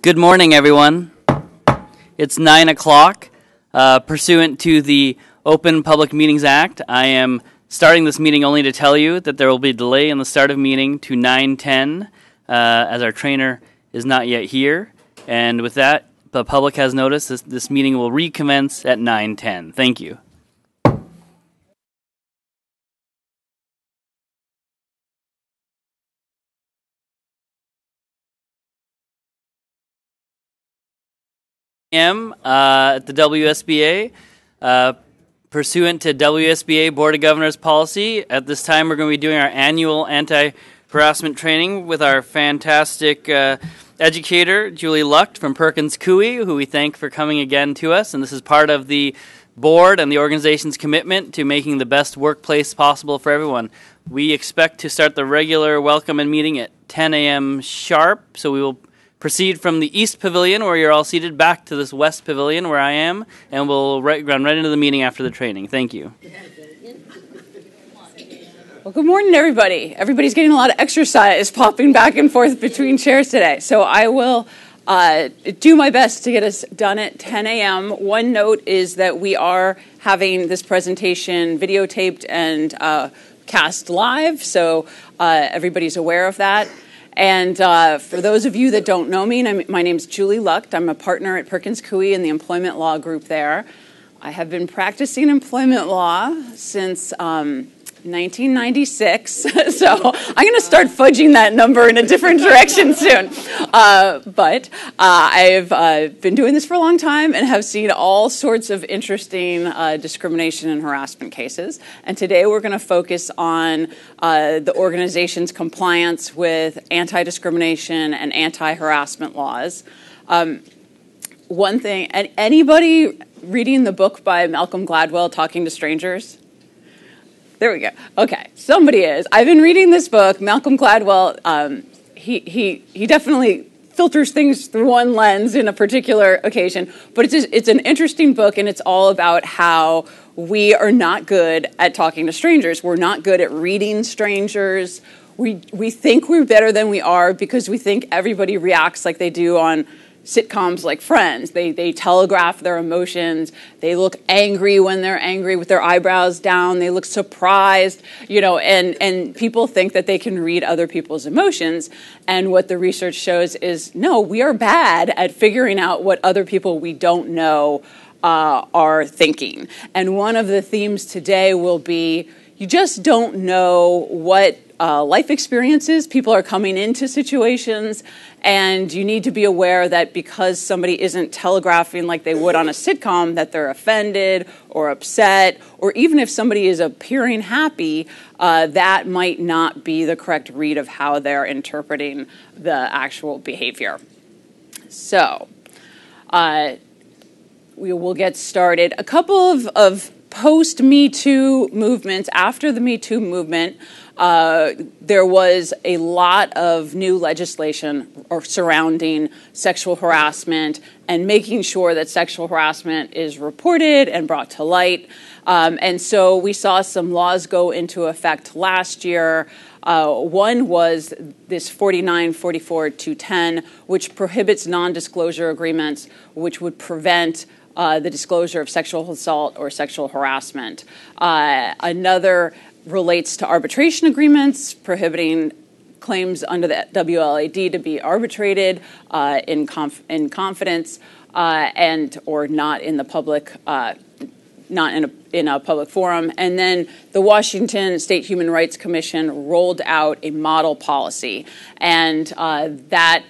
Good morning, everyone. It's 9 o'clock. Pursuant to the Open Public Meetings Act, I am starting this meeting only to tell you that there will be a delay in the start of meeting to 9:10, as our trainer is not yet here. And with that, the public has notice this meeting will recommence at 9:10. Thank you. At the WSBA, pursuant to WSBA Board of Governors policy. At this time, we're going to be doing our annual anti-harassment training with our fantastic educator, Julie Lucht from Perkins Coie, who we thank for coming again to us. And this is part of the board and the organization's commitment to making the best workplace possible for everyone. We expect to start the regular welcome and meeting at 10 a.m. sharp, so we will proceed from the East Pavilion, where you're all seated, back to this West Pavilion, where I am, and we'll run right into the meeting after the training. Thank you. Well, good morning, everybody. Everybody's getting a lot of exercise popping back and forth between chairs today. So I will do my best to get us done at 10 a.m. One note is that we are having this presentation videotaped and cast live, so everybody's aware of that. And for those of you that don't know me, my name is Julie Lucht. I'm a partner at Perkins Coie in the employment law group there. I have been practicing employment law since 1996, so I'm going to start fudging that number in a different direction soon. But I've been doing this for a long time and have seen all sorts of interesting discrimination and harassment cases. And today we're going to focus on the organization's compliance with anti-discrimination and anti-harassment laws. One thing, anybody reading the book by Malcolm Gladwell, Talking to Strangers? There we go. Okay, somebody is. I've been reading this book. Malcolm Gladwell, he definitely filters things through one lens in a particular occasion, but it's an interesting book, and it's all about how we are not good at talking to strangers. We're not good at reading strangers. We think we're better than we are because we think everybody reacts like they do on sitcoms like Friends. They telegraph their emotions. They look angry when they're angry with their eyebrows down. They look surprised, and people think that they can read other people's emotions. And what the research shows is, no, we are bad at figuring out what other people we don't know are thinking. And one of the themes today will be, you just don't know what life experiences people are coming into situations, and you need to be aware that because somebody isn't telegraphing like they would on a sitcom that they're offended or upset, or even if somebody is appearing happy, that might not be the correct read of how they're interpreting the actual behavior. So we will get started. A couple of post-Me Too movements. After the Me Too movement, there was a lot of new legislation surrounding sexual harassment and making sure that sexual harassment is reported and brought to light. And so we saw some laws go into effect last year. One was this 4944-210, which prohibits non-disclosure agreements, which would prevent the disclosure of sexual assault or sexual harassment. Another relates to arbitration agreements, prohibiting claims under the WLAD to be arbitrated in confidence and or not in the public, not in a public forum. And then the Washington State Human Rights Commission rolled out a model policy, and that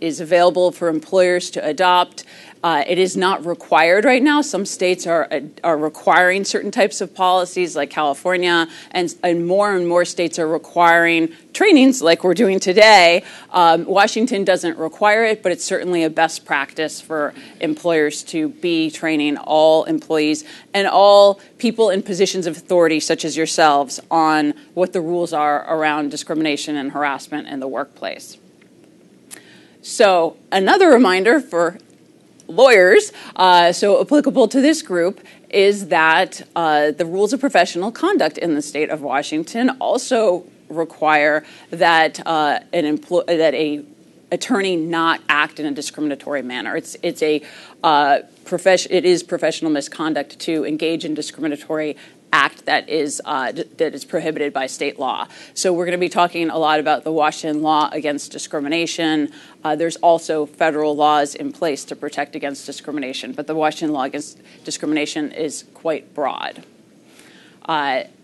is available for employers to adopt. It is not required right now. Some states are requiring certain types of policies, like California, and more states are requiring trainings like we're doing today. Washington doesn't require it, but it's certainly a best practice for employers to be training all employees and all people in positions of authority, such as yourselves, on what the rules are around discrimination and harassment in the workplace. So another reminder for lawyers, so applicable to this group, is that the rules of professional conduct in the state of Washington also require that a attorney not act in a discriminatory manner. It is professional misconduct to engage in discriminatory act that is prohibited by state law. So we're going to be talking a lot about the Washington law against discrimination. There's also federal laws in place to protect against discrimination, but the Washington law against discrimination is quite broad.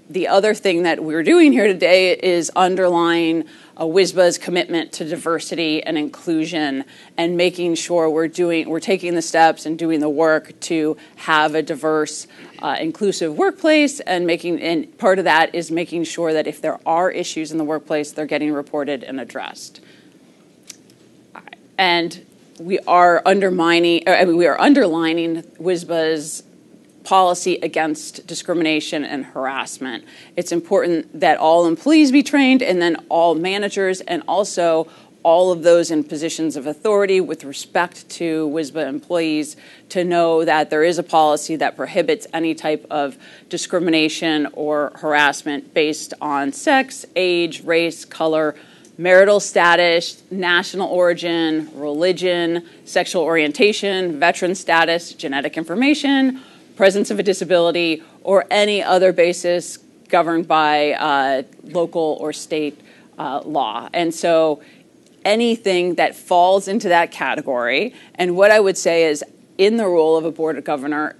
The other thing that we're doing here today is underlying WSBA's commitment to diversity and inclusion, and making sure we're taking the steps and doing the work to have a diverse, inclusive workplace, and part of that is making sure that if there are issues in the workplace, they're getting reported and addressed. And we are underlining WSBA's policy against discrimination and harassment. It's important that all employees be trained, and then all managers, and also all of those in positions of authority with respect to WSBA employees, to know that there is a policy that prohibits any type of discrimination or harassment based on sex, age, race, color, marital status, national origin, religion, sexual orientation, veteran status, genetic information, presence of a disability, or any other basis governed by local or state law. And so anything that falls into that category, and what I would say is, in the role of a board of governor,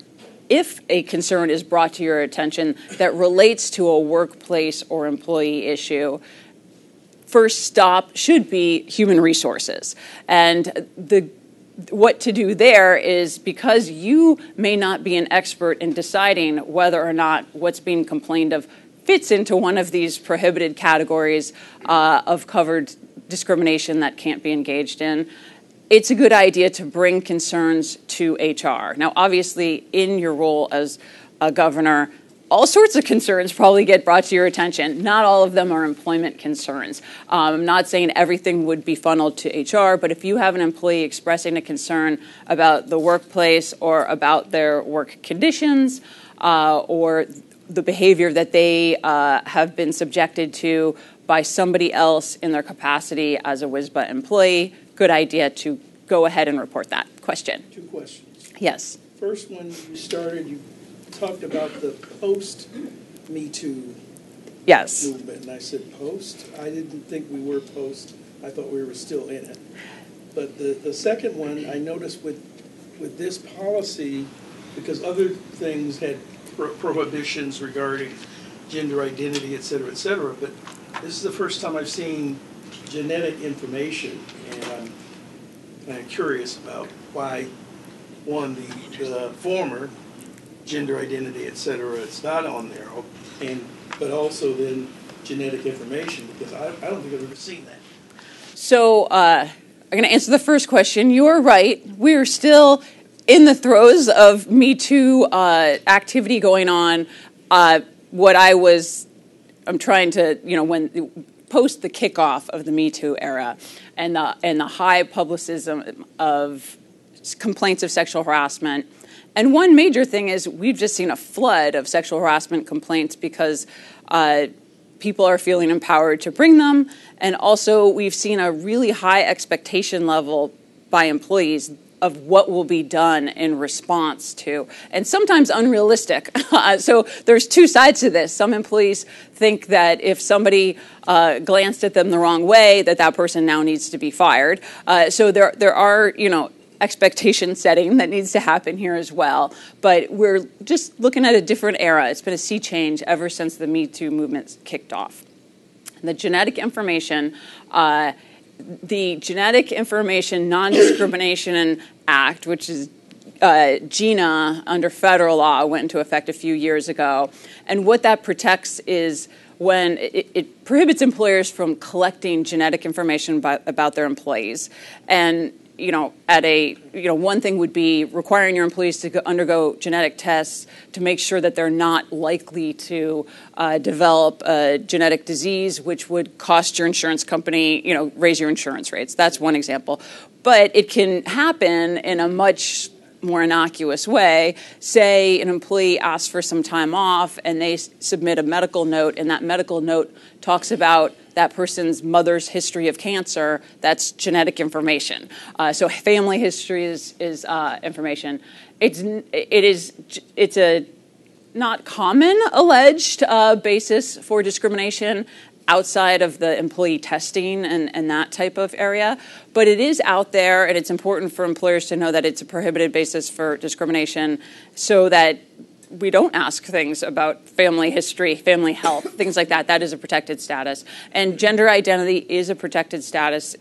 if a concern is brought to your attention that relates to a workplace or employee issue, first stop should be human resources. And what to do there is, because you may not be an expert in deciding whether or not what's being complained of fits into one of these prohibited categories of covered discrimination that can't be engaged in, it's a good idea to bring concerns to HR. Now, obviously, in your role as a governor, all sorts of concerns probably get brought to your attention. Not all of them are employment concerns. I'm not saying everything would be funneled to HR, but if you have an employee expressing a concern about the workplace or about their work conditions or the behavior that they have been subjected to by somebody else in their capacity as a WSBA employee, good idea to go ahead and report that. Question? 2 questions. Yes. First, when you started, you talked about the post-Me Too Yes. movement, and I said post. I didn't think we were post. I thought we were still in it. But the second one, I noticed with this policy, because other things had prohibitions regarding gender identity, et cetera, but this is the first time I've seen genetic information, and I'm kind of curious about why, one, the former gender identity, et cetera, it's not on there, but also then genetic information, because I don't think I've ever seen that. So I'm going to answer the first question. You are right. We are still in the throes of Me Too activity going on. I'm trying to, when post the kickoff of the Me Too era and the high publicism of complaints of sexual harassment. And one major thing is we've just seen a flood of sexual harassment complaints because people are feeling empowered to bring them. And also we've seen a really high expectation level by employees of what will be done in response to, and sometimes unrealistic. So there's 2 sides to this. Some employees think that if somebody glanced at them the wrong way, that person now needs to be fired. So there are, expectation setting that needs to happen here as well. But we're just looking at a different era. It's been a sea change ever since the Me Too movement kicked off. The genetic information, the Genetic Information Non-Discrimination Act, which is GINA under federal law, went into effect a few years ago. And what that protects is when it prohibits employers from collecting genetic information about their employees. And one thing would be requiring your employees to undergo genetic tests to make sure that they're not likely to develop a genetic disease, which would cost your insurance company, raise your insurance rates. That's one example. But it can happen in a much more innocuous way. Say an employee asks for some time off and they submit a medical note, and that medical note talks about that person's mother's history of cancer, that's genetic information. So family history is information. It's a not common alleged basis for discrimination outside of the employee testing and that type of area. But it is out there, and it's important for employers to know that it's a prohibited basis for discrimination so that we don't ask things about family history, family health, things like that. That is a protected status. And gender identity is a protected status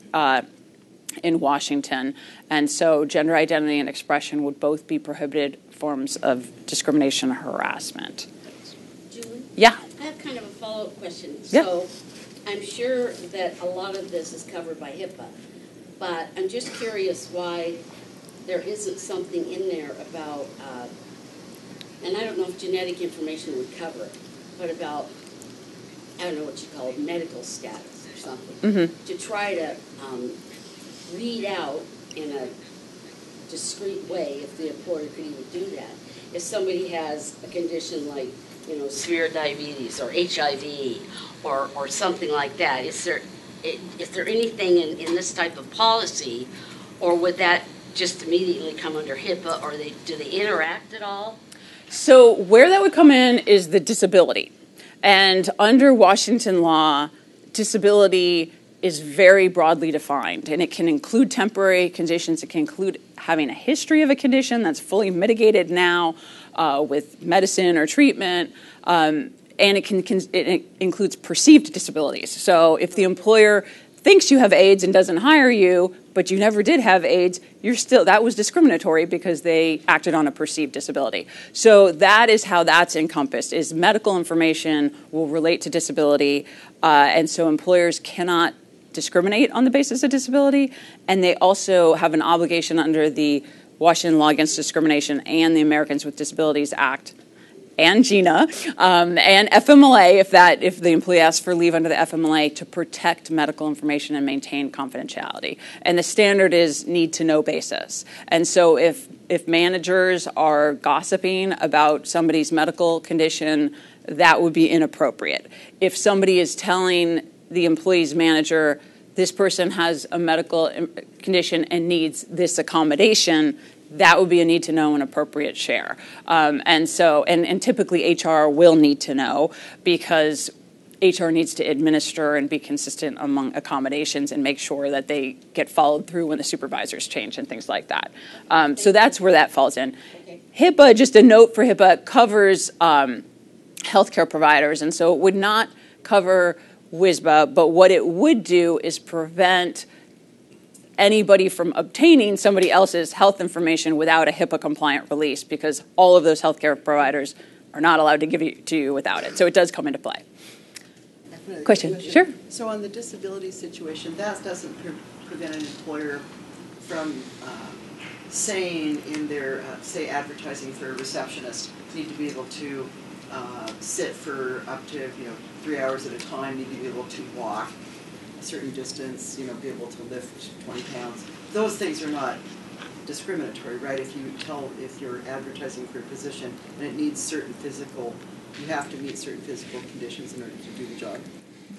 in Washington. And so gender identity and expression would both be prohibited forms of discrimination or harassment. Julie? Yeah. I have kind of a follow-up question. Yeah. So I'm sure that a lot of this is covered by HIPAA, but I'm just curious why there isn't something in there about, and I don't know if genetic information would cover it, but about, I don't know what you call it, medical status or something, to try to read out in a discreet way, if the employer could even do that. If somebody has a condition like, severe diabetes or HIV or something like that, is there anything in this type of policy, or would that just immediately come under HIPAA, or do they interact at all? So where that would come in is the disability. And under Washington law, disability is very broadly defined, and it can include temporary conditions. It can include having a history of a condition that's fully mitigated now with medicine or treatment, and it includes perceived disabilities. So if the employer thinks you have AIDS and doesn't hire you, but you never did have AIDS, that was discriminatory because they acted on a perceived disability. So that is how that's encompassed, is medical information will relate to disability, and so employers cannot discriminate on the basis of disability, and they also have an obligation under the Washington Law Against Discrimination and the Americans with Disabilities Act and GINA and FMLA, if the employee asks for leave under the FMLA, to protect medical information and maintain confidentiality. And the standard is need-to-know basis. And so if managers are gossiping about somebody's medical condition, that would be inappropriate. If somebody is telling the employee's manager, this person has a medical condition and needs this accommodation, that would be a need to know and appropriate share. And typically HR will need to know, because HR needs to administer and be consistent among accommodations and make sure that they get followed through when the supervisors change and things like that. So that's where that falls in. Okay. HIPAA, just a note for HIPAA, covers healthcare providers, and so it would not cover WSBA, but what it would do is prevent anybody from obtaining somebody else's health information without a HIPAA-compliant release, because all of those healthcare providers are not allowed to give it to you without it. So it does come into play. Question? Sure. So on the disability situation, that doesn't prevent an employer from saying in their, say, advertising for a receptionist, need to be able to sit for up to 3 hours at a time, need to be able to walk a certain distance, be able to lift 20 pounds. Those things are not discriminatory, right? If you're advertising for a position and it needs certain physical, you have to meet certain physical conditions in order to do the job.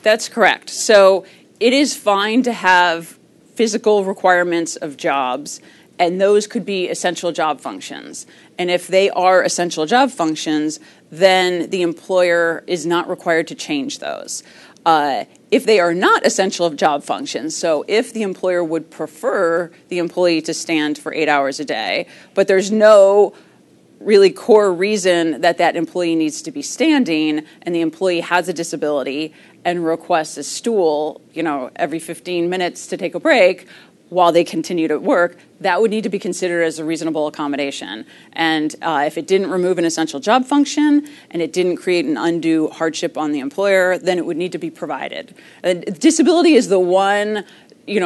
That's correct. So it is fine to have physical requirements of jobs, and those could be essential job functions. And if they are essential job functions, then the employer is not required to change those. If they are not essential job functions, so if the employer would prefer the employee to stand for 8 hours a day, but there's no really core reason that employee needs to be standing, and the employee has a disability and requests a stool, every 15 minutes to take a break while they continue to work, that would need to be considered as a reasonable accommodation. And if it didn't remove an essential job function and it didn't create an undue hardship on the employer, then it would need to be provided. Disability is the one,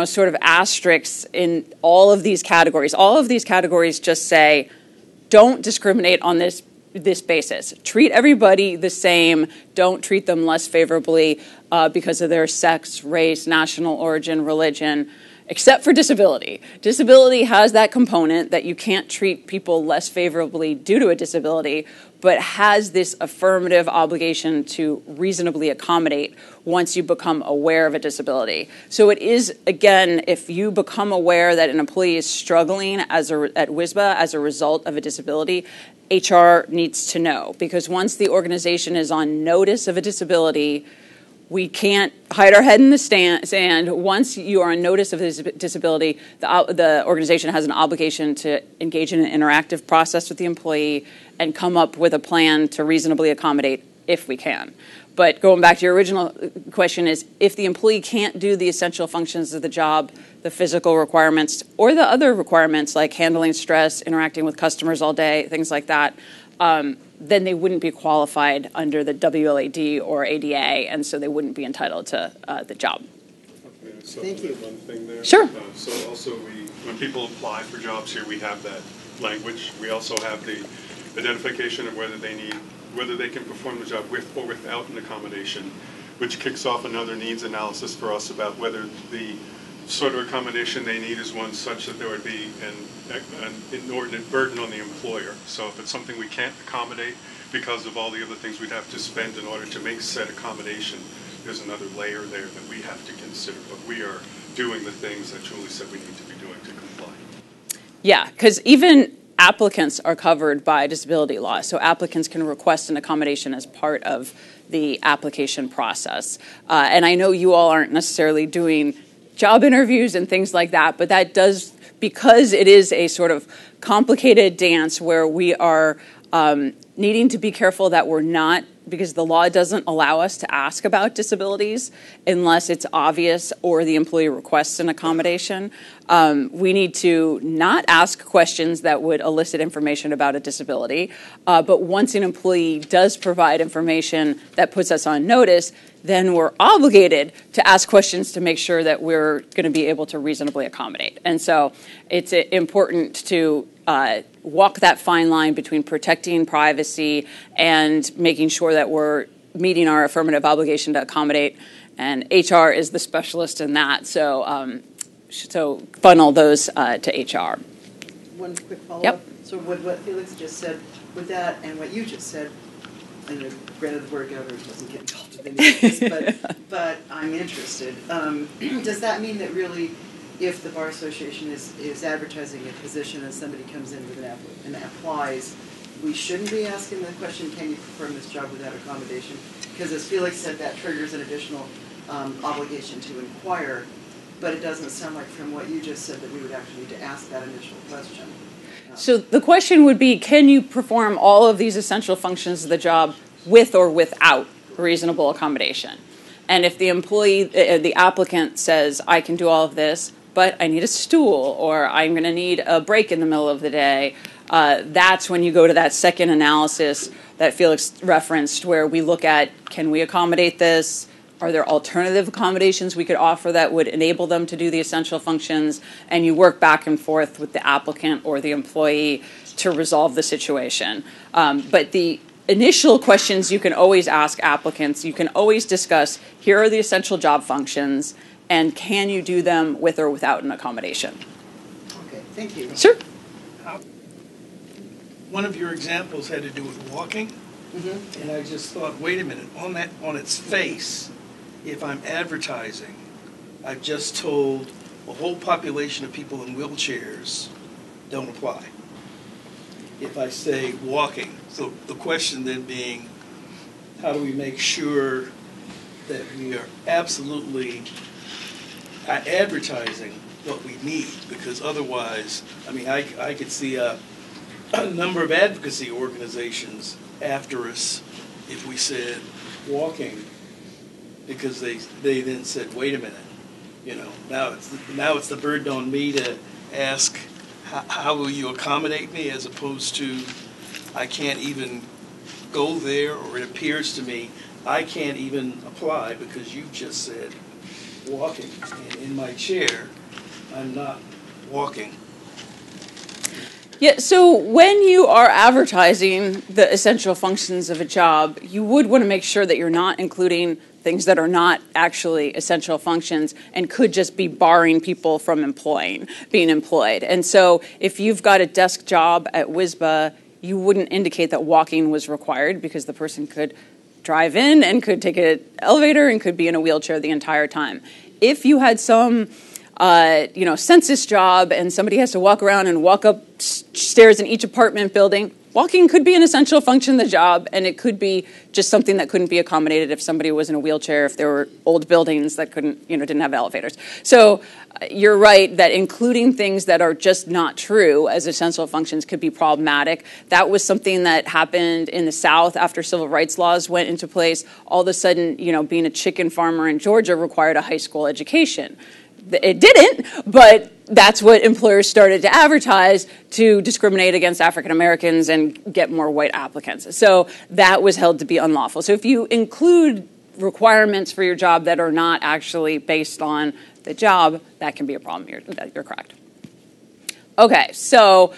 sort of asterisk in all of these categories. All of these categories just say, don't discriminate on this basis. Treat everybody the same. Don't treat them less favorably because of their sex, race, national origin, religion, except for disability. Disability has that component that you can't treat people less favorably due to a disability, but has this affirmative obligation to reasonably accommodate once you become aware of a disability. So it is, again, if you become aware that an employee is struggling at WSBA as a result of a disability, HR needs to know, because once the organization is on notice of a disability, we can't hide our head in the sand. Once you are on notice of this disability, the organization has an obligation to engage in an interactive process with the employee and come up with a plan to reasonably accommodate if we can. But going back to your original question is, if the employee can't do the essential functions of the job, the physical requirements, or the other requirements like handling stress, interacting with customers all day, things like that, then they wouldn't be qualified under the WLAD or ADA, and so they wouldn't be entitled to the job. Thank you. One thing there. Sure. So also when people apply for jobs here, we have that language. We also have the identification of whether they can perform the job with or without an accommodation, which kicks off another needs analysis for us about whether the sort of accommodation they need is one such that there would be an inordinate burden on the employer. So if it's something we can't accommodate because of all the other things we'd have to spend in order to make said accommodation, there's another layer there that we have to consider. But we are doing the things that Julie said we need to be doing to comply. Yeah, because even applicants are covered by disability law. So applicants can request an accommodation as part of the application process. And I know you all aren't necessarily doing job interviews and things like that, but that does, because it is a sort of complicated dance where we are needing to be careful that we're not, because the law doesn't allow us to ask about disabilities unless it's obvious or the employee requests an accommodation. We need to not ask questions that would elicit information about a disability, but once an employee does provide information that puts us on notice, then we're obligated to ask questions to make sure that we're going to be able to reasonably accommodate. And so it's important to walk that fine line between protecting privacy and making sure that we're meeting our affirmative obligation to accommodate. And HR is the specialist in that. So funnel those to HR. One quick follow-up. Yep. So what Felix just said, with that and what you just said, and granted the board of governors wasn't getting involved with any of this, but I'm interested. Does that mean that really, if the Bar Association is advertising a position and somebody comes in with and applies, we shouldn't be asking the question, can you perform this job without accommodation? Because as Felix said, that triggers an additional obligation to inquire, but it doesn't sound like from what you just said that we would actually need to ask that initial question. So the question would be, can you perform all of these essential functions of the job with or without reasonable accommodation? And if the employee, the applicant says, I can do all of this, but I need a stool, or I'm going to need a break in the middle of the day, that's when you go to that second analysis that Felix referenced, where we look at, can we accommodate this? Are there alternative accommodations we could offer that would enable them to do the essential functions? And you work back and forth with the applicant or the employee to resolve the situation. But the initial questions you can always ask applicants, you can always discuss, here are the essential job functions, and can you do them with or without an accommodation? Okay, thank you. Sure. One of your examples had to do with walking, and I just thought, wait a minute, on its face, if I'm advertising, I've just told a whole population of people in wheelchairs don't apply. If I say walking, so the question then being, how do we make sure that we are absolutely advertising what we need? Because otherwise, I mean, I could see a number of advocacy organizations after us if we said walking, because they then said, wait a minute, now it's the burden on me to ask, how will you accommodate me, as opposed to I can't even go there, or it appears to me I can't even apply because you just said walking, and in my chair I'm not walking. Yeah, so when you are advertising the essential functions of a job, you would want to make sure that you're not including things that are not actually essential functions and could just be barring people from being employed. And so if you've got a desk job at WSBA, you wouldn't indicate that walking was required because the person could drive in and could take an elevator and could be in a wheelchair the entire time. If you had some census job and somebody has to walk around and walk up stairs in each apartment building, walking could be an essential function of the job, and it could be just something that couldn't be accommodated if somebody was in a wheelchair, if there were old buildings that didn't have elevators. So you're right that including things that are just not true as essential functions could be problematic. That was something that happened in the South after civil rights laws went into place. All of a sudden, being a chicken farmer in Georgia required a high school education. It didn't, but that's what employers started to advertise to discriminate against African Americans and get more white applicants. So that was held to be unlawful. So if you include requirements for your job that are not actually based on the job, that can be a problem. You're correct. Okay, so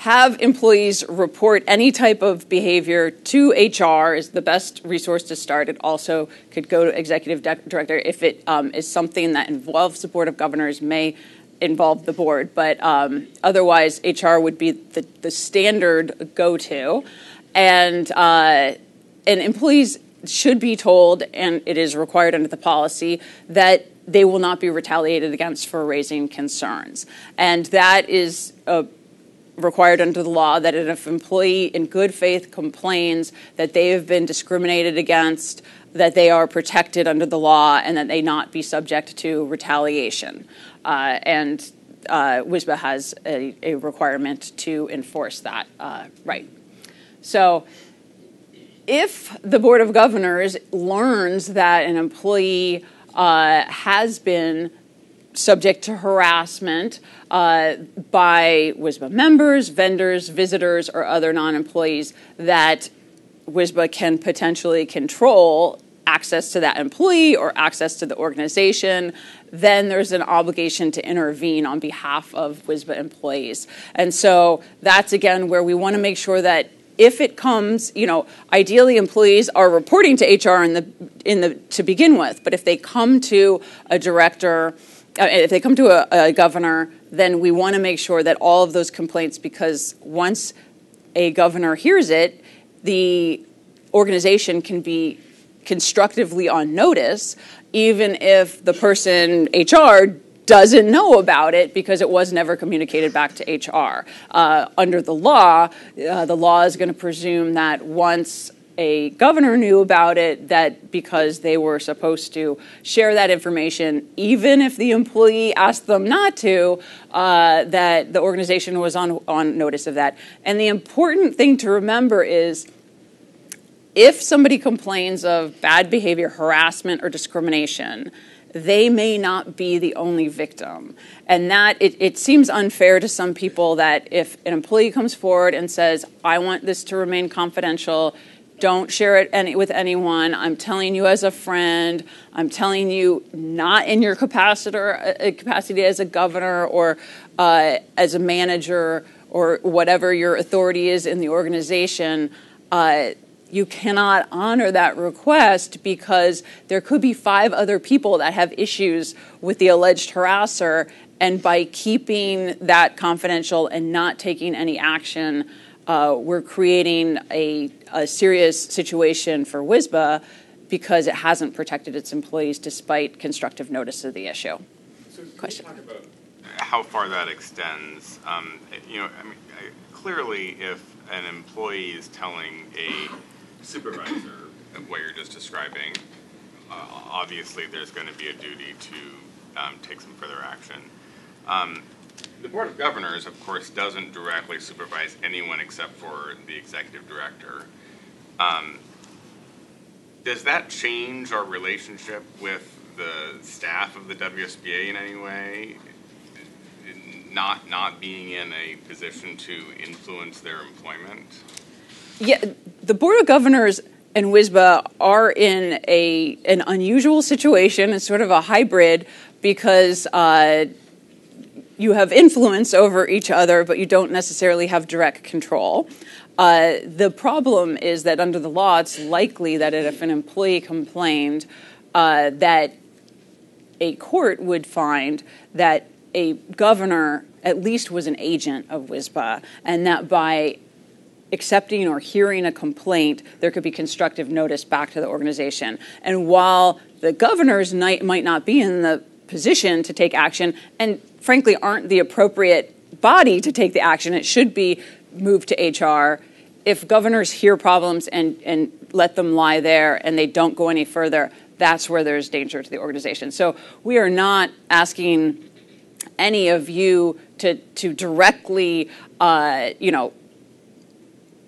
have employees report any type of behavior to HR is the best resource to start. It also could go to executive director if it is something that involves the board of governors, may involve the board, but otherwise HR would be the standard go-to, and employees should be told, and it is required under the policy, that they will not be retaliated against for raising concerns, and that is required under the law, that if an employee in good faith complains that they have been discriminated against, that they are protected under the law and that they not be subject to retaliation. And WSBA has a requirement to enforce that right. So if the Board of Governors learns that an employee has been subject to harassment by WSBA members, vendors, visitors, or other non-employees, that WSBA can potentially control access to that employee or access to the organization, then there's an obligation to intervene on behalf of WSBA employees. And so that's, again, where we want to make sure that if it comes, ideally employees are reporting to HR to begin with, but if they come to a director, if they come to a governor, then we want to make sure that all of those complaints, because once a governor hears it, the organization can be constructively on notice, even if the person, HR, doesn't know about it because it was never communicated back to HR. Under the law is going to presume that once a governor knew about it, that because they were supposed to share that information, even if the employee asked them not to, that the organization was on notice of that. And the important thing to remember is, if somebody complains of bad behavior, harassment, or discrimination, they may not be the only victim. And that it seems unfair to some people that if an employee comes forward and says, I want this to remain confidential, don't share it with anyone. I'm telling you as a friend. I'm telling you not in your capacity as a governor or as a manager or whatever your authority is in the organization. You cannot honor that request because there could be 5 other people that have issues with the alleged harasser, and by keeping that confidential and not taking any action, we're creating a serious situation for WSBA because it hasn't protected its employees despite constructive notice of the issue. So question. Can you talk about how far that extends? Clearly, if an employee is telling a supervisor what you're just describing, obviously there's going to be a duty to take some further action. The Board of Governors, of course, doesn't directly supervise anyone except for the executive director. Does that change our relationship with the staff of the WSBA in any way? Not being in a position to influence their employment? Yeah, the Board of Governors and WSBA are in an unusual situation. It's sort of a hybrid because you have influence over each other, but you don't necessarily have direct control. The problem is that under the law, it's likely that if an employee complained, that a court would find that a governor at least was an agent of WSPA, and that by accepting or hearing a complaint, there could be constructive notice back to the organization. And while the governors might not be in the position to take action, and frankly aren't the appropriate body to take the action, it should be moved to HR. If governors hear problems and let them lie there and they don't go any further, that's where there's danger to the organization. So we are not asking any of you to directly,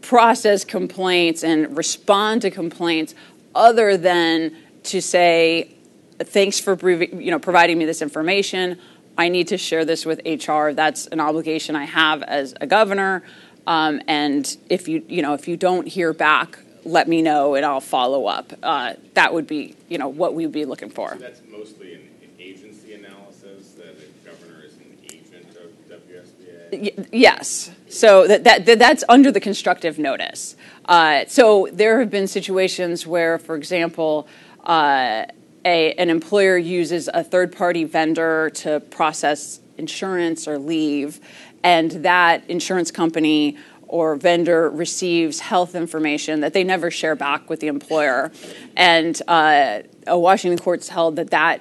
process complaints and respond to complaints, other than to say, thanks for providing me this information. I need to share this with HR. That's an obligation I have as a governor. And if you don't hear back, let me know and I'll follow up. That would be what we would be looking for. So that's mostly an agency analysis, that a governor is an agent of WSBA? Yes. So that's under the constructive notice. So there have been situations where, for example, an employer uses a third-party vendor to process insurance or leave, and that insurance company or vendor receives health information that they never share back with the employer. And a Washington courts held that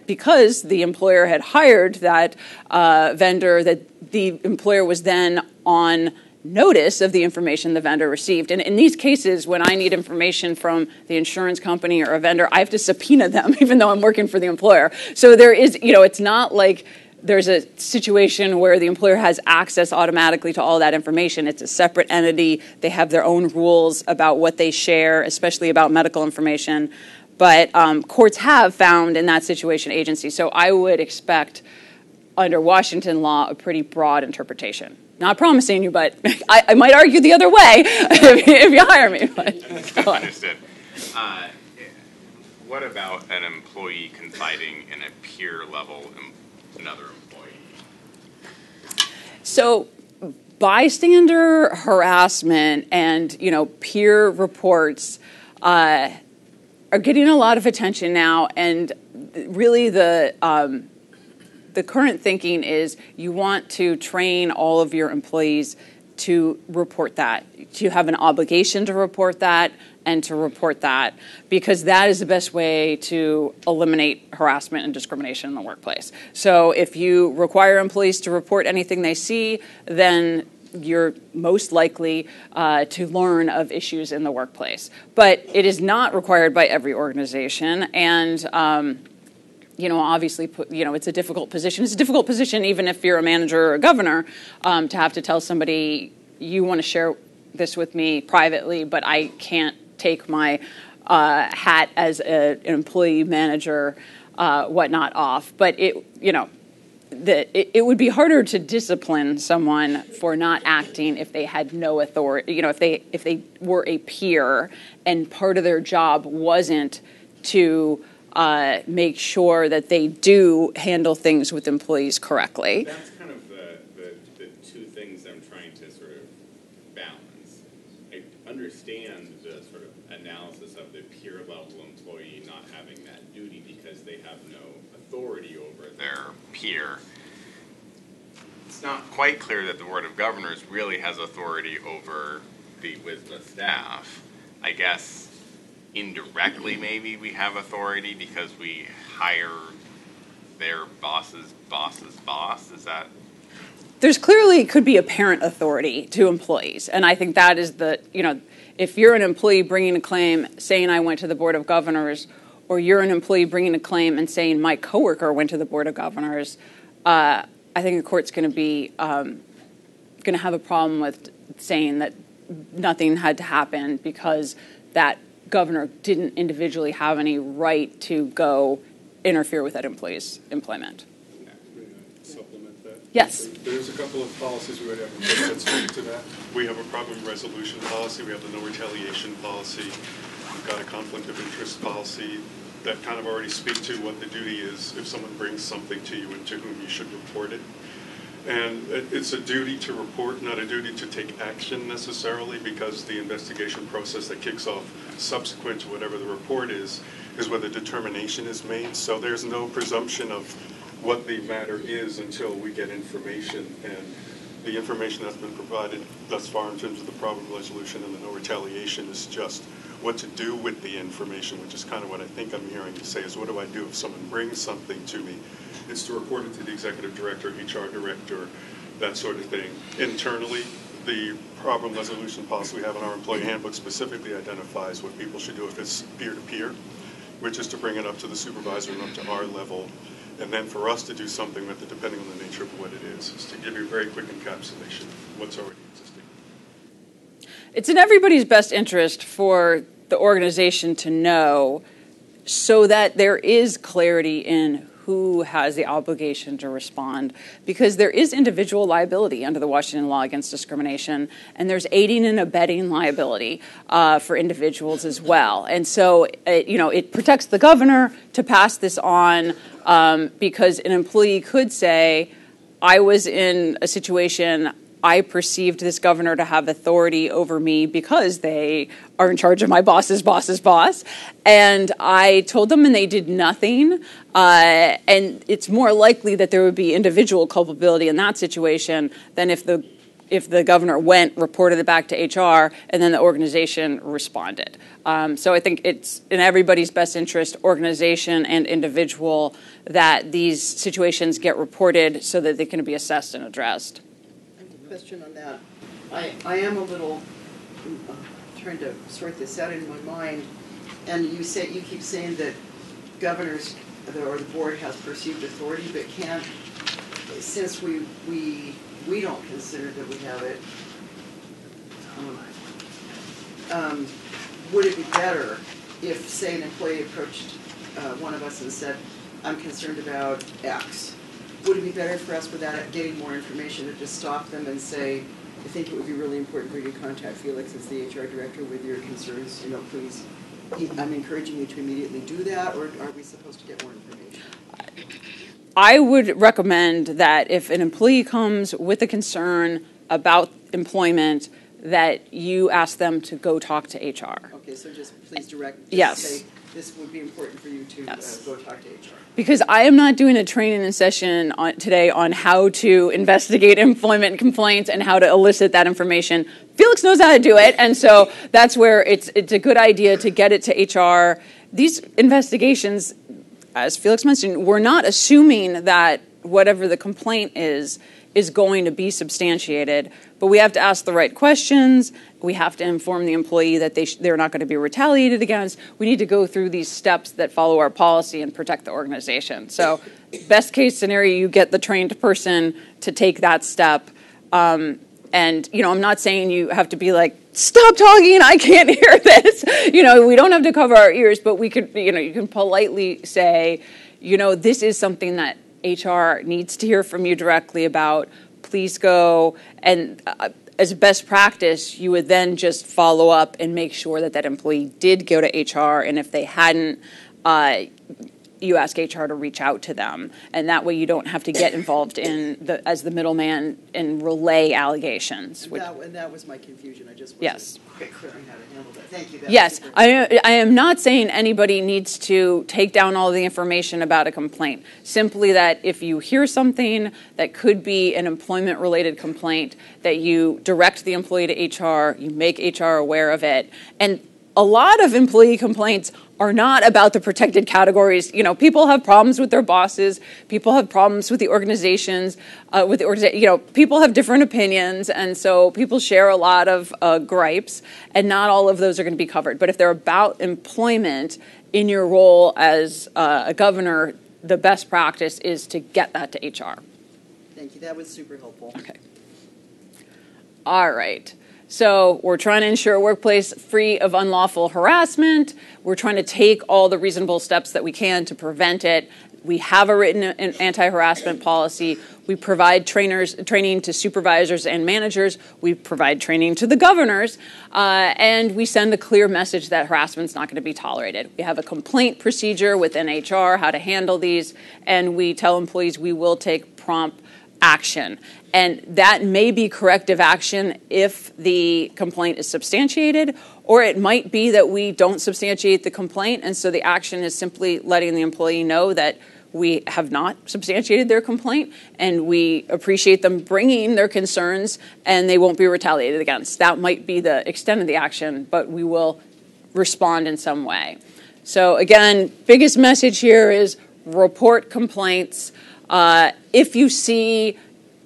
because the employer had hired that vendor, that the employer was then on notice of the information the vendor received. And in these cases, when I need information from the insurance company or a vendor, I have to subpoena them, even though I'm working for the employer. So there is, it's not like there's a situation where the employer has access automatically to all that information. It's a separate entity. They have their own rules about what they share, especially about medical information. But courts have found in that situation agency. So I would expect, under Washington law, a pretty broad interpretation. Not promising you, but I might argue the other way if you hire me. But, Understood. What about an employee confiding in a peer level another employee? So bystander harassment and peer reports are getting a lot of attention now, and really the current thinking is you want to train all of your employees to report that, to have an obligation to report that, and to report that, because that is the best way to eliminate harassment and discrimination in the workplace. So if you require employees to report anything they see, then you're most likely to learn of issues in the workplace. But it is not required by every organization, and obviously, it's a difficult position. It's a difficult position even if you're a manager or a governor, to have to tell somebody, you want to share this with me privately, but I can't take my hat as an employee manager, whatnot off. But it would be harder to discipline someone for not acting if they had no authority. If they were a peer and part of their job wasn't to make sure that they do handle things with employees correctly. That's kind of the two things I'm trying to sort of balance. I understand the sort of analysis of the peer level employee not having that duty because they have no authority over their peer. It's not quite clear that the Board of Governors really has authority over the WSBA staff. I guess indirectly maybe we have authority because we hire their boss's boss's boss. Is that? There's clearly could be apparent authority to employees. And I think that is if you're an employee bringing a claim saying I went to the Board of Governors, or you're an employee bringing a claim and saying my coworker went to the Board of Governors, I think the court's going to be going to have a problem with saying that nothing had to happen because that governor didn't individually have any right to go interfere with that employee's employment. Supplement that? Yes. There's a couple of policies we would have that speak to that. We have a problem resolution policy. We have the no retaliation policy. We've got a conflict of interest policy that kind of already speak to what the duty is if someone brings something to you and to whom you should report it. And it's a duty to report, not a duty to take action necessarily, because the investigation process that kicks off subsequent to whatever the report is where the determination is made. So there's no presumption of what the matter is until we get information, and the information that's been provided thus far in terms of the problem resolution and the no retaliation is just what to do with the information, which is kind of what I think I'm hearing you say is, what do I do if someone brings something to me? It's to report it to the executive director, HR director, that sort of thing. Internally, the problem resolution policy we have in our employee handbook specifically identifies what people should do if it's peer-to-peer, which is to bring it up to the supervisor and up to our level, and then for us to do something with it depending on the nature of what it is to give you a very quick encapsulation of what's already existing. It's in everybody's best interest for the organization to know so that there is clarity in who has the obligation to respond, because there is individual liability under the Washington law against discrimination, and there's aiding and abetting liability for individuals as well. And so, it protects the governor to pass this on because an employee could say, I was in a situation, I perceived this governor to have authority over me because they are in charge of my boss's boss's boss. And I told them and they did nothing. And it's more likely that there would be individual culpability in that situation than if the governor went, reported it back to HR, and then the organization responded. So I think it's in everybody's best interest, organization and individual, that these situations get reported so that they can be assessed and addressed. Question on that. I am a little trying to sort this out in my mind, and you keep saying that governors or the board has perceived authority, but can't, since we don't consider that we have it. Would it be better if, say, an employee approached one of us and said, "I'm concerned about X"? Would it be better for us, without getting more information, to just stop them and say, I think it would be really important for you to contact Felix as the HR director with your concerns, please, I'm encouraging you to immediately do that, or are we supposed to get more information? I would recommend that if an employee comes with a concern about employment, that you ask them to go talk to HR. Okay, so just please yes. Say, this would be important for you to go talk to HR. Because I am not doing a training session today on how to investigate employment complaints and how to elicit that information. Felix knows how to do it, and so that's where it's a good idea to get it to HR. These investigations, as Felix mentioned, we're not assuming that whatever the complaint is going to be substantiated, but we have to ask the right questions. We have to inform the employee that they're not going to be retaliated against. We need to go through these steps that follow our policy and protect the organization. So best case scenario, you get the trained person to take that step. And, I'm not saying you have to be like, stop talking, I can't hear this. We don't have to cover our ears, but we could, you can politely say, this is something that HR needs to hear from you directly about. Please go. And as best practice, you would then just follow up and make sure that employee did go to HR. And if they hadn't, you ask HR to reach out to them. And that way you don't have to get involved as the middleman and relay allegations. And that was my confusion. I just wasn't quite clear on how to handle that. Thank you. Yes, I am not saying anybody needs to take down all the information about a complaint. Simply that if you hear something that could be an employment-related complaint, that you direct the employee to HR, you make HR aware of it. And a lot of employee complaints are not about the protected categories. People have problems with their bosses. People have problems with the organizations. People have different opinions, and so people share a lot of gripes, and not all of those are going to be covered. But if they're about employment in your role as a governor, the best practice is to get that to HR. Thank you. That was super helpful. Okay. All right. So we're trying to ensure a workplace free of unlawful harassment. We're trying to take all the reasonable steps that we can to prevent it. We have a written anti-harassment policy. We provide training to supervisors and managers. We provide training to the governors. And we send a clear message that harassment's not going to be tolerated. We have a complaint procedure within HR, how to handle these. And we tell employees we will take prompt action. And that may be corrective action if the complaint is substantiated, or it might be that we don't substantiate the complaint, and so the action is simply letting the employee know that we have not substantiated their complaint, and we appreciate them bringing their concerns, and they won't be retaliated against. That might be the extent of the action, but we will respond in some way. So again, biggest message here is report complaints. If you see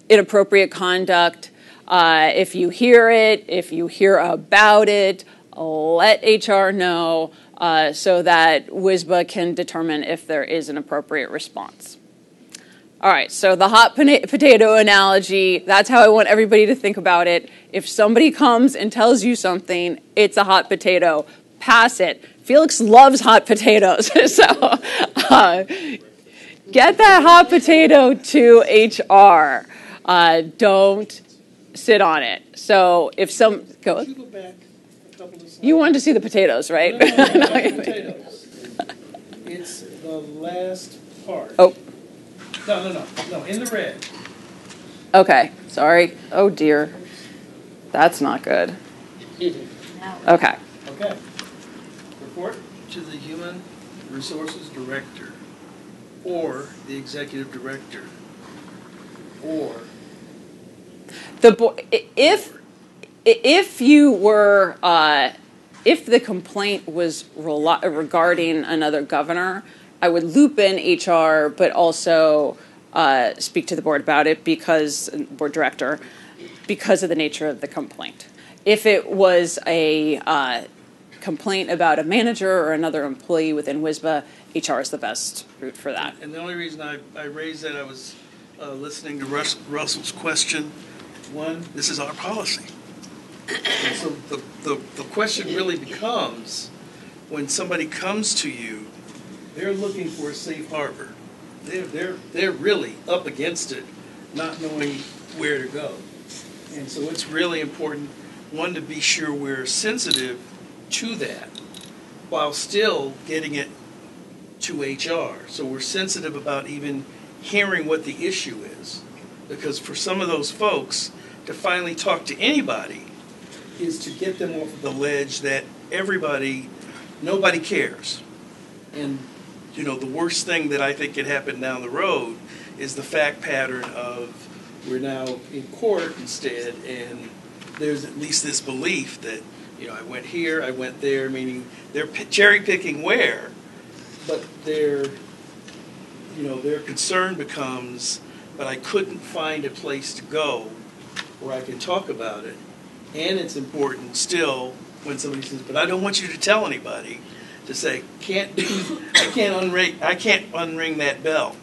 inappropriate conduct, if you hear it, if you hear about it, let HR know so that WSBA can determine if there is an appropriate response. All right, so the hot potato analogy, that's how I want everybody to think about it. If somebody comes and tells you something, it's a hot potato. Pass it. Felix loves hot potatoes, so get that hot potato to HR. Don't sit on it. So if some go. Could you go back a couple of slides? You wanted to see the potatoes, right? No, potatoes. It's the last part. Oh. No, in the red. Okay, sorry. Oh dear. That's not good. Okay. Okay. Report to the Human Resources Director or the Executive Director or if you were if the complaint was regarding another governor, I would loop in HR, but also speak to the board about it board director, because of the nature of the complaint. If it was a complaint about a manager or another employee within WSBA, HR is the best route for that. And the only reason I raised that, I was listening to Russell's question. One, this is our policy. And so the question really becomes, when somebody comes to you, they're looking for a safe harbor. They're really up against it, not knowing where to go. And so it's really important, one, to be sure we're sensitive to that while still getting it to HR. So we're sensitive about even hearing what the issue is. Because for some of those folks, to finally talk to anybody is to get them off of the ledge that nobody cares. And, you know, the worst thing that I think could happen down the road is the fact pattern of we're now in court instead, and there's at least this belief that, you know, I went here, I went there, meaning they're cherry picking where, but their concern becomes, but I couldn't find a place to go where I can talk about it. And it's important still when somebody says, but I don't want you to tell anybody, to say, I can't unring that bell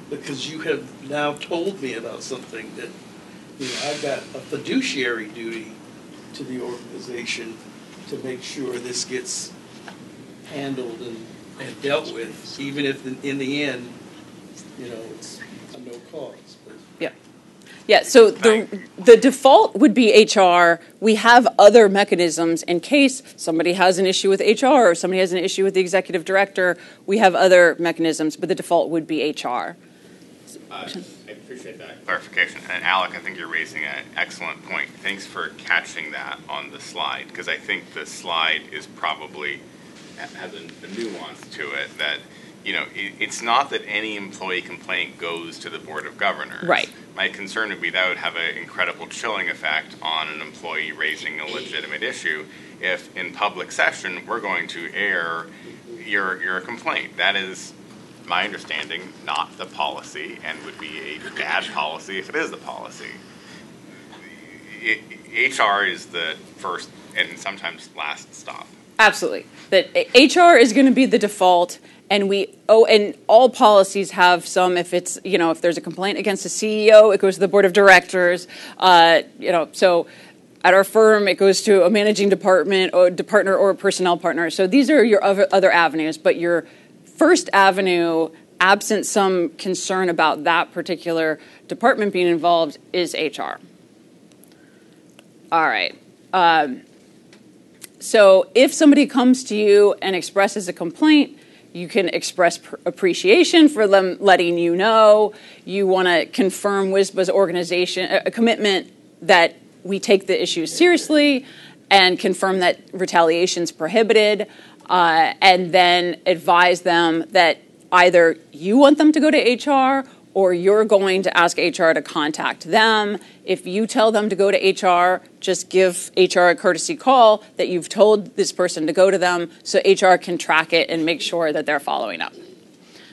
because you have now told me about something that, you know, I've got a fiduciary duty to the organization to make sure this gets handled and dealt with, even if in the end, you know, it's a no cause. But. Yeah, so the default would be HR. We have other mechanisms in case somebody has an issue with HR or somebody has an issue with the executive director. We have other mechanisms, but the default would be HR. I appreciate that clarification. And Alec, I think you're raising an excellent point. Thanks for catching that on the slide, because I think the slide is probably has a nuance to it that, you know, it's not that any employee complaint goes to the Board of Governors. Right. My concern would be that would have an incredible chilling effect on an employee raising a legitimate issue if in public session we're going to air your complaint. That is, my understanding, not the policy, and would be a bad policy if it is the policy. HR is the first and sometimes last stop. Absolutely. That HR is going to be the default, and and all policies have some. If it's, you know, if there's a complaint against a CEO, it goes to the board of directors. You know, so at our firm, it goes to a managing department or partner or a personnel partner. So these are your other avenues, but your first avenue, absent some concern about that particular department being involved, is HR. All right. So if somebody comes to you and expresses a complaint, you can express appreciation for them letting you know. You want to confirm WSBA's organization, a commitment that we take the issue seriously and confirm that retaliation is prohibited, and then advise them that either you want them to go to HR or you're going to ask HR to contact them. If you tell them to go to HR, just give HR a courtesy call that you've told this person to go to them so HR can track it and make sure that they're following up.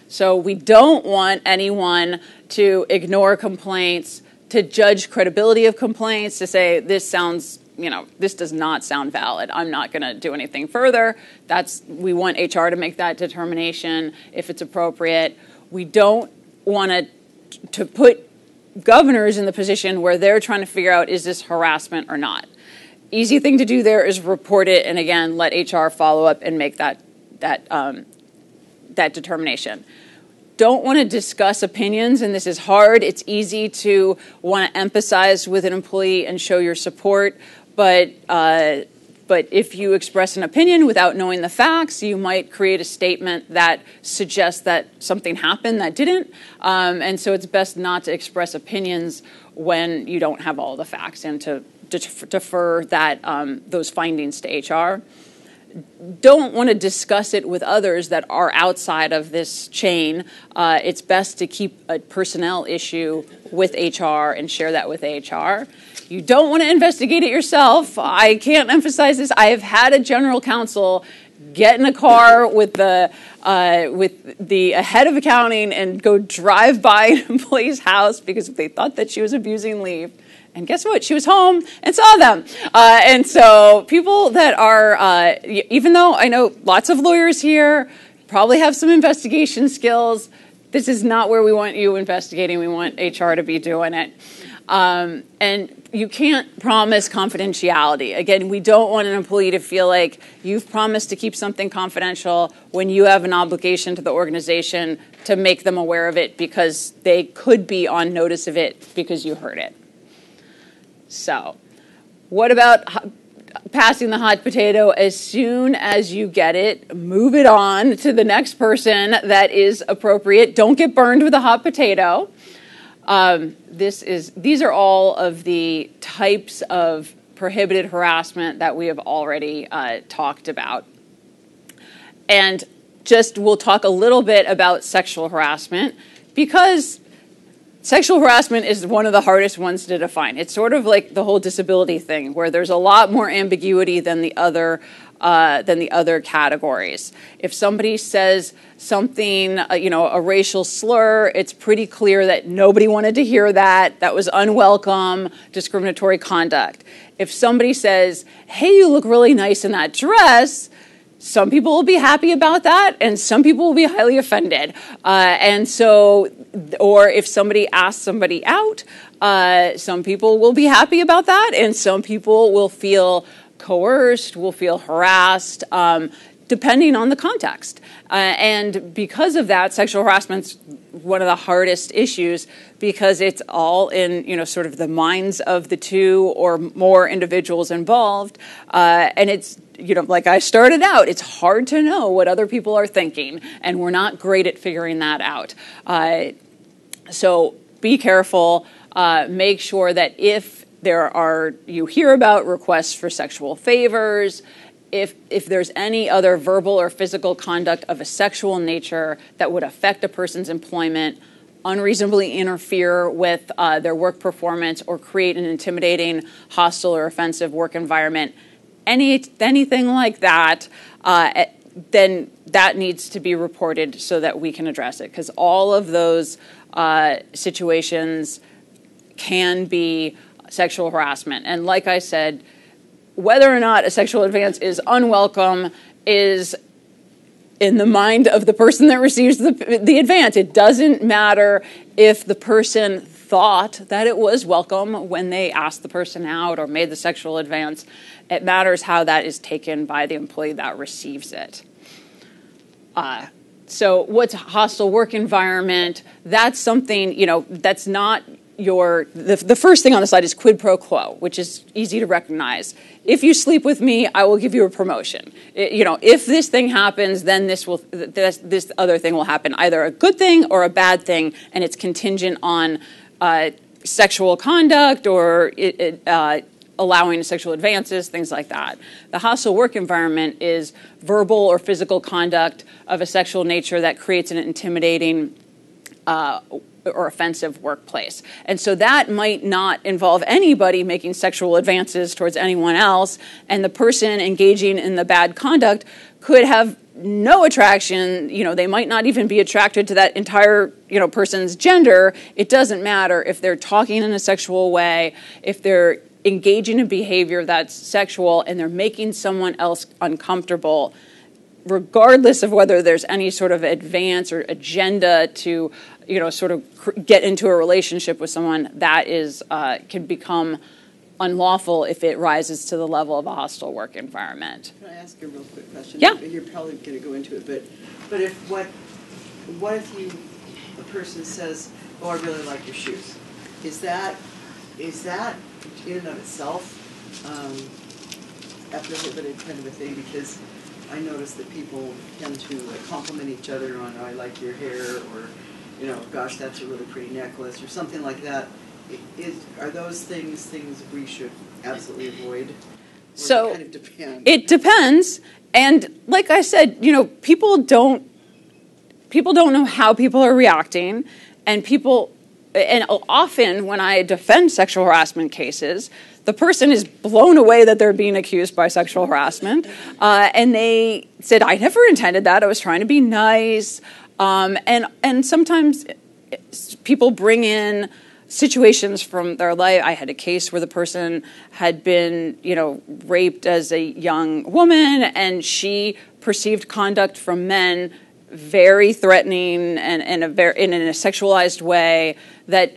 So we don't want anyone to ignore complaints, to judge credibility of complaints, to say this sounds, this does not sound valid. I'm not going to do anything further. We want HR to make that determination if it's appropriate. We don't want to put governors in the position where they're trying to figure out, is this harassment or not? Easy thing to do there is report it, and again, let HR follow up and make that determination. Don't want to discuss opinions, and this is hard. It's easy to want to emphasize with an employee and show your support, but if you express an opinion without knowing the facts, you might create a statement that suggests that something happened that didn't. And so it's best not to express opinions when you don't have all the facts, and to defer those findings to HR. Don't want to discuss it with others that are outside of this chain. It's best to keep a personnel issue with HR and share that with HR. You don't want to investigate it yourself. I can't emphasize this. I have had a general counsel get in a car with the head of accounting and go drive by an employee's house because they thought that she was abusing leave. And guess what? She was home and saw them. And so people that are, even though I know lots of lawyers here probably have some investigation skills, this is not where we want you investigating. We want HR to be doing it. And you can't promise confidentiality. Again, we don't want an employee to feel like you've promised to keep something confidential when you have an obligation to the organization to make them aware of it because they could be on notice of it because you heard it. So, what about passing the hot potato? As soon as you get it, move it on to the next person that is appropriate. Don't get burned with a hot potato. These are all of the types of prohibited harassment that we have already talked about. And we'll talk a little bit about sexual harassment because sexual harassment is one of the hardest ones to define. It's sort of like the whole disability thing, where there's a lot more ambiguity than the other categories. If somebody says something, a racial slur, it's pretty clear that nobody wanted to hear that. That was unwelcome, discriminatory conduct. If somebody says, "Hey, you look really nice in that dress," some people will be happy about that, and some people will be highly offended. Or if somebody asks somebody out, some people will be happy about that, and some people will feel coerced, will feel harassed, depending on the context. And because of that, sexual harassment's one of the hardest issues because it's all in, sort of the minds of the two or more individuals involved. And it's, like I started out, it's hard to know what other people are thinking, and we're not great at figuring that out. So be careful. Make sure that if you hear about requests for sexual favors, if there's any other verbal or physical conduct of a sexual nature that would affect a person's employment, unreasonably interfere with their work performance, or create an intimidating, hostile, or offensive work environment, anything like that, then that needs to be reported so that we can address it, because all of those situations can be sexual harassment. And like I said, whether or not a sexual advance is unwelcome is in the mind of the person that receives the advance. It doesn't matter if the person thought that it was welcome when they asked the person out or made the sexual advance. It matters how that is taken by the employee that receives it. So what's a hostile work environment? That's something, that's not the first thing on the slide is quid pro quo, which is easy to recognize. If you sleep with me, I will give you a promotion. If this thing happens, then this other thing will happen, either a good thing or a bad thing, and it's contingent on sexual conduct or allowing sexual advances, things like that. The hostile work environment is verbal or physical conduct of a sexual nature that creates an intimidating or offensive workplace. And so that might not involve anybody making sexual advances towards anyone else, and the person engaging in the bad conduct could have no attraction. They might not even be attracted to that entire, person's gender. It doesn't matter if they're talking in a sexual way, if they're engaging in behavior that's sexual and they're making someone else uncomfortable, regardless of whether there's any sort of advance or agenda to, sort of get into a relationship with someone, that is can become unlawful if it rises to the level of a hostile work environment. Can I ask a real quick question? Yeah. You're probably going to go into it, but if what if a person says, "Oh, I really like your shoes," is that in and of itself a prohibited kind of a thing? Because I notice that people tend to compliment each other on, "Oh, I like your hair," or, "Gosh, that's a really pretty necklace," or something like that. Are those things we should absolutely avoid? Or So it kind of depends? It depends, and like I said, people don't know how people are reacting, and often when I defend sexual harassment cases, the person is blown away that they're being accused by sexual harassment, and they said, "I never intended that. I was trying to be nice," and sometimes people bring in situations from their life. I had a case where the person had been, raped as a young woman, and she perceived conduct from men very threatening and in a sexualized way that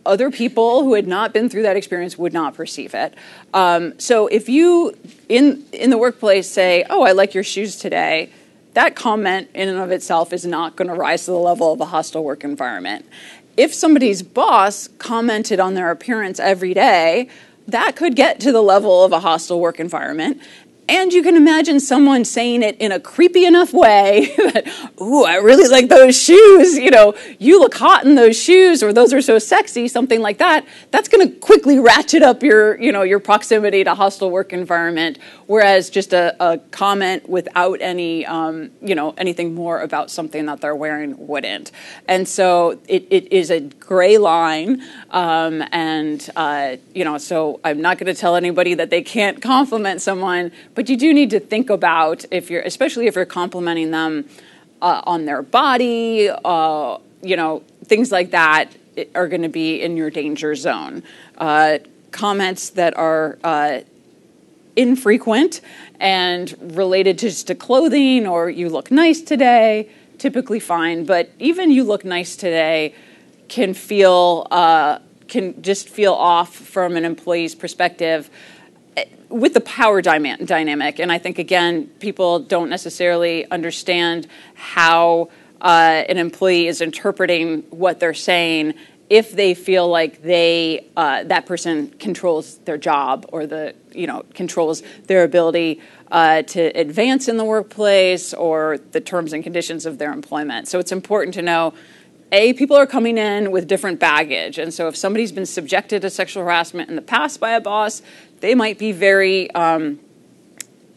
other people who had not been through that experience would not perceive it. So if you in the workplace say, "Oh, I like your shoes today," that comment in and of itself is not going to rise to the level of a hostile work environment. If somebody's boss commented on their appearance every day, that could get to the level of a hostile work environment. And you can imagine someone saying it in a creepy enough way that, "Ooh, I really like those shoes, you look hot in those shoes," or "Those are so sexy," something like that. That's going to quickly ratchet up your proximity to hostile work environment, whereas just a comment without any, anything more about something that they're wearing wouldn't. And so it is a gray line, so I'm not going to tell anybody that they can't compliment someone, but you do need to think about especially if you're complimenting them on their body, things like that are going to be in your danger zone. Comments that are infrequent and related just to clothing, or "you look nice today," typically fine. But even "you look nice today" can just feel off from an employee's perspective with the power dynamic. And I think, again, people don't necessarily understand how an employee is interpreting what they're saying if they feel like that person controls their job, or controls their ability to advance in the workplace, or the terms and conditions of their employment. So it's important to know, people are coming in with different baggage. And so if somebody's been subjected to sexual harassment in the past by a boss, they might be very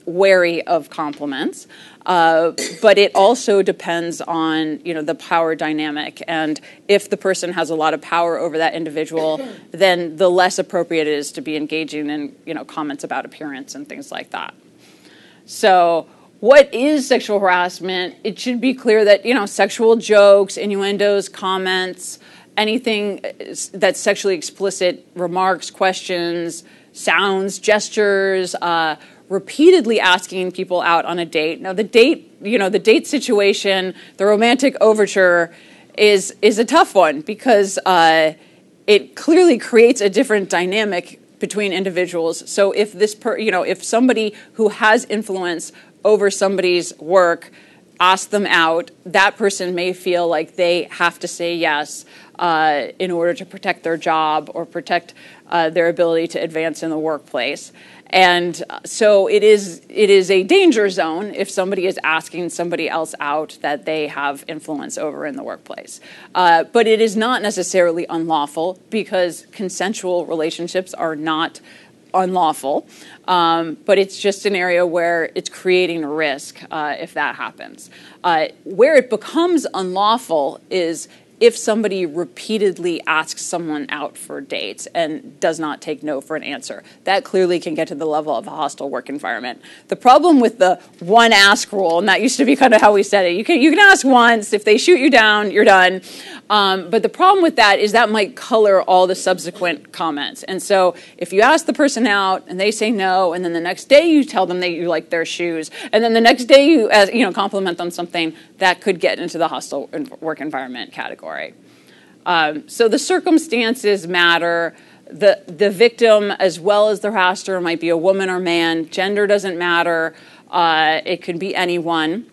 wary of compliments. But it also depends on, the power dynamic. And if the person has a lot of power over that individual, then the less appropriate it is to be engaging in, comments about appearance and things like that. So what is sexual harassment? It should be clear that, sexual jokes, innuendos, comments, anything that's sexually explicit, remarks, questions, sounds, gestures, repeatedly asking people out on a date. Now, the date situation, the romantic overture is a tough one, because it clearly creates a different dynamic between individuals. So if if somebody who has influence over somebody's work asks them out, that person may feel like they have to say yes in order to protect their job or protect their ability to advance in the workplace. And so it is a danger zone if somebody is asking somebody else out that they have influence over in the workplace. But it is not necessarily unlawful, because consensual relationships are not unlawful, but it's just an area where it's creating a risk if that happens. Where it becomes unlawful is if somebody repeatedly asks someone out for dates and does not take no for an answer. That clearly can get to the level of a hostile work environment. The problem with the one ask rule, and that used to be kind of how we said it, you can ask once, if they shoot you down, you're done. But the problem with that is that might color all the subsequent comments. And so if you ask the person out and they say no, and then the next day you tell them that you like their shoes, and then the next day you compliment them something, that could get into the hostile work environment category. So the circumstances matter. The victim, as well as the harasser, might be a woman or man. Gender doesn't matter. It could be anyone.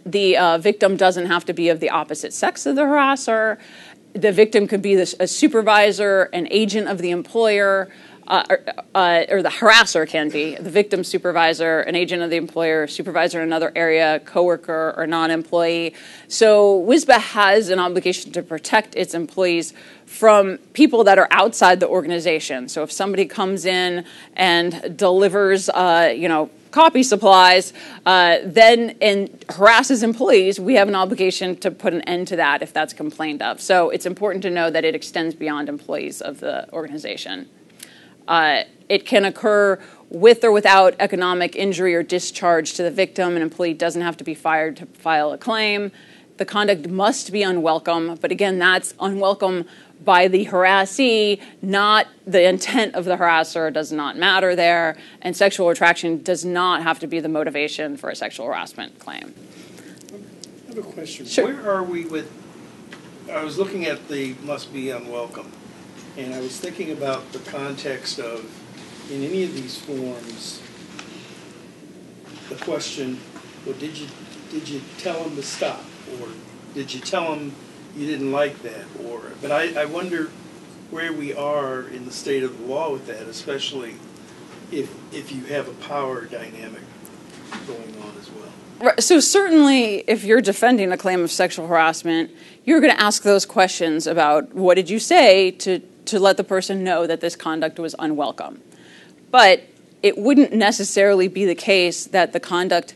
The victim doesn't have to be of the opposite sex of the harasser. The victim could be a supervisor, an agent of the employer, or the harasser can be the victim supervisor, an agent of the employer, supervisor in another area, coworker, or non-employee. So WSBA has an obligation to protect its employees from people that are outside the organization. So if somebody comes in and delivers, copy supplies, and harasses employees, we have an obligation to put an end to that if that's complained of. So it's important to know that it extends beyond employees of the organization. It can occur with or without economic injury or discharge to the victim. An employee doesn't have to be fired to file a claim. The conduct must be unwelcome, but again, that's unwelcome by the harassee, not the intent of the harasser does not matter there, and sexual attraction does not have to be the motivation for a sexual harassment claim. I have a question. Sure. Where are we with, I was looking at the must be unwelcome, and I was thinking about the context of, in any of these forms, the question, well, did you tell them to stop? Or did you tell them you didn't like that? But I wonder where we are in the state of the law with that, especially if you have a power dynamic going on as well. Right. So certainly if you're defending a claim of sexual harassment, you're going to ask those questions about what did you say to let the person know that this conduct was unwelcome. But it wouldn't necessarily be the case that the conduct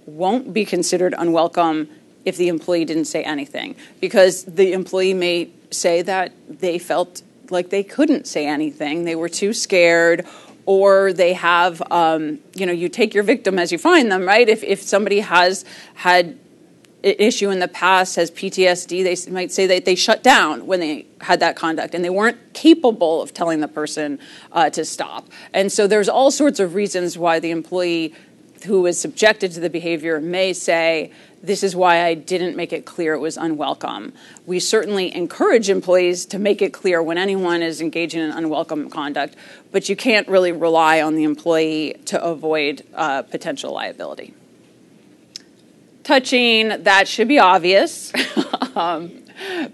won't be considered unwelcome if the employee didn't say anything, because the employee may say that they felt like they couldn't say anything, they were too scared, or they have, you take your victim as you find them, right? If somebody has had an issue in the past, has PTSD, they might say that they shut down when they had that conduct and they weren't capable of telling the person to stop. And so there's all sorts of reasons why the employee who is subjected to the behavior may say, this is why I didn't make it clear it was unwelcome. We certainly encourage employees to make it clear when anyone is engaging in unwelcome conduct, but you can't really rely on the employee to avoid potential liability. Touching, that should be obvious.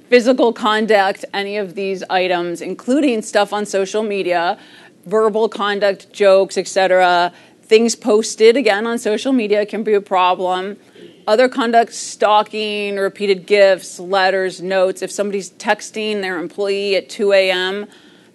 Physical conduct, any of these items, including stuff on social media, verbal conduct, jokes, etc., things posted, again, on social media can be a problem. Other conduct, stalking, repeated gifts, letters, notes. If somebody's texting their employee at 2 a.m.,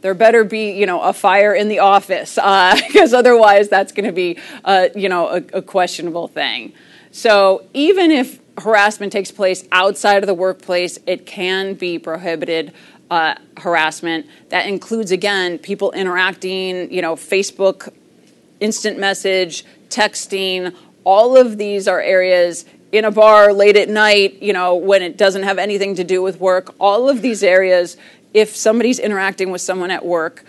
there better be, a fire in the office, because otherwise that's going to be, a questionable thing. So even if harassment takes place outside of the workplace, it can be prohibited harassment. That includes, again, people interacting, Facebook, instant message, texting. All of these are areas in a bar late at night, when it doesn't have anything to do with work. All of these areas, if somebody's interacting with someone at work,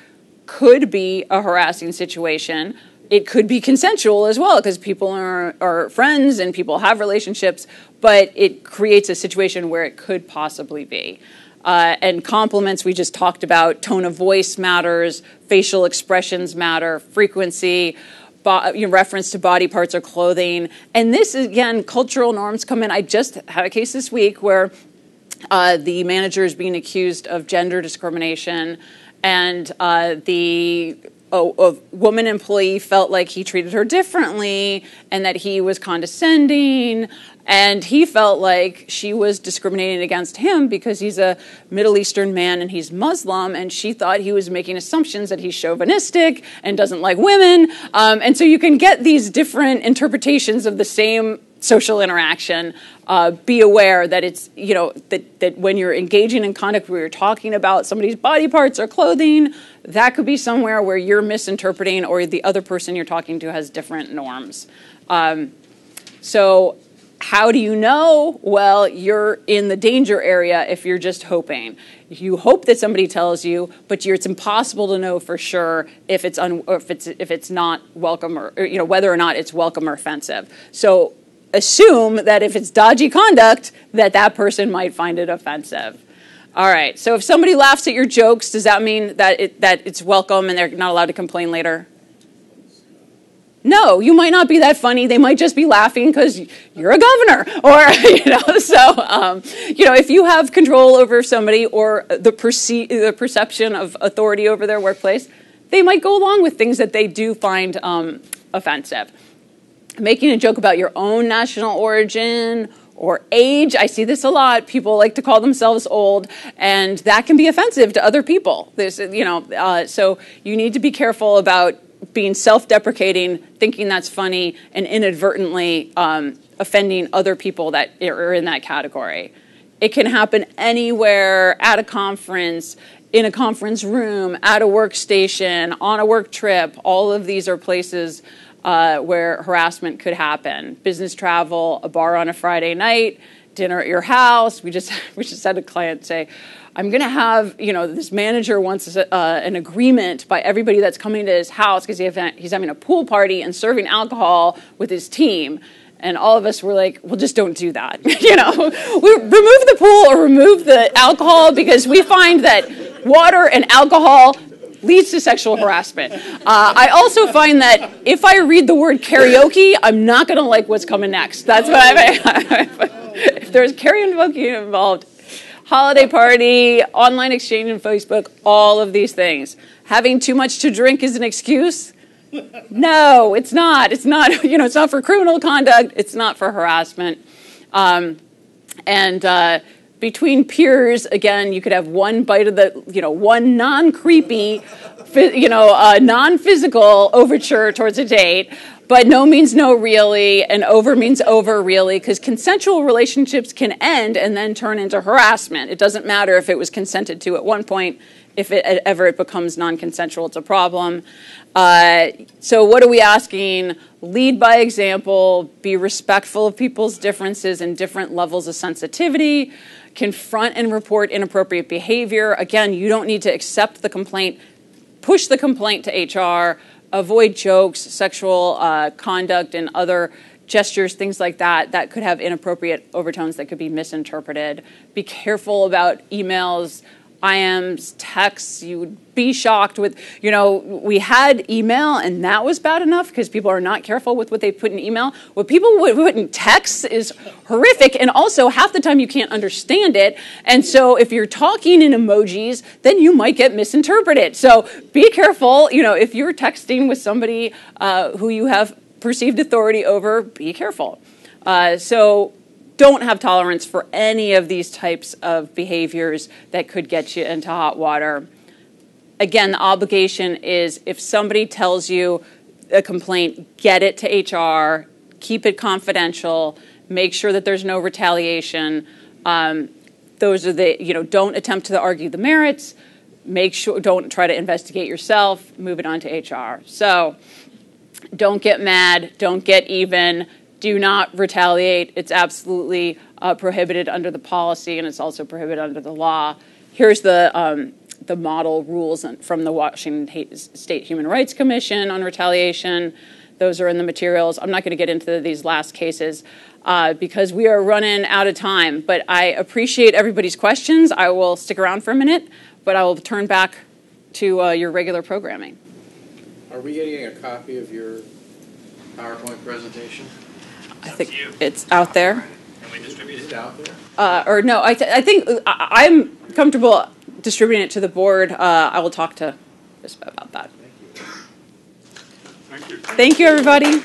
could be a harassing situation. It could be consensual as well, because people are friends and people have relationships, but it creates a situation where it could possibly be. And compliments we just talked about, tone of voice matters, facial expressions matter, frequency, reference to body parts or clothing. And this, again, cultural norms come in. I just had a case this week where the manager is being accused of gender discrimination, and a woman employee felt like he treated her differently and that he was condescending. And he felt like she was discriminating against him because he's a Middle Eastern man and he's Muslim, and she thought he was making assumptions that he's chauvinistic and doesn't like women. And so you can get these different interpretations of the same social interaction. Be aware that it's, that when you're engaging in conduct where you're talking about somebody's body parts or clothing, that could be somewhere where you're misinterpreting or the other person you're talking to has different norms. So how do you know? Well, you're in the danger area if you're just hoping. You hope that somebody tells you, but it's impossible to know for sure if it's not welcome or whether or not it's welcome or offensive. So assume that if it's dodgy conduct, that person might find it offensive. All right. So if somebody laughs at your jokes, does that mean that it's welcome and they're not allowed to complain later? No, you might not be that funny. They might just be laughing because you're a governor, or So if you have control over somebody or the perception of authority over their workplace, they might go along with things that they do find offensive. Making a joke about your own national origin or age, I see this a lot. People like to call themselves old, and that can be offensive to other people. So you need to be careful about being self-deprecating, thinking that's funny, and inadvertently offending other people that are in that category. It can happen anywhere, at a conference, in a conference room, at a workstation, on a work trip. All of these are places where harassment could happen. Business travel, a bar on a Friday night, dinner at your house. We just had a client say, I'm going to have, this manager wants an agreement by everybody that's coming to his house because he's having a pool party and serving alcohol with his team. And all of us were like, well, just don't do that. We remove the pool or remove the alcohol because we find that water and alcohol leads to sexual harassment. I also find that if I read the word karaoke, I'm not going to like what's coming next. That's what if there's karaoke involved, holiday party, online exchange on Facebook, all of these things. Having too much to drink is an excuse? No, it's not. It's not. It's not for criminal conduct. It's not for harassment. Between peers, again, you could have one bite of one non-creepy, non-physical overture towards a date, but no means no really, and over means over really, because consensual relationships can end and then turn into harassment. It doesn't matter if it was consented to at one point. If it becomes non-consensual, it's a problem. So what are we asking? Lead by example, be respectful of people's differences and different levels of sensitivity, confront and report inappropriate behavior. Again, you don't need to accept the complaint, push the complaint to HR, avoid jokes, sexual conduct, and other gestures, things like that could have inappropriate overtones that could be misinterpreted. Be careful about emails, IMs, texts. You would be shocked with, we had email and that was bad enough because people are not careful with what they put in email. What people would put in text is horrific, and also half the time you can't understand it. And so if you're talking in emojis, then you might get misinterpreted. So be careful, if you're texting with somebody who you have perceived authority over, be careful. So don't have tolerance for any of these types of behaviors that could get you into hot water. Again, the obligation is if somebody tells you a complaint, get it to HR, keep it confidential, make sure that there's no retaliation. Those are don't attempt to argue the merits, don't try to investigate yourself, move it on to HR. So don't get mad, don't get even. Do not retaliate. It's absolutely prohibited under the policy, and it's also prohibited under the law. Here's the model rules from the Washington State Human Rights Commission on retaliation. Those are in the materials. I'm not going to get into these last cases because we are running out of time, but I appreciate everybody's questions. I will stick around for a minute, but I will turn back to your regular programming. Are we getting a copy of your PowerPoint presentation? I think it's out there. Can we distribute Is it out there? Or no, I think I'm comfortable distributing it to the board. I will talk to Bispa about that. Thank you. Thank you, everybody.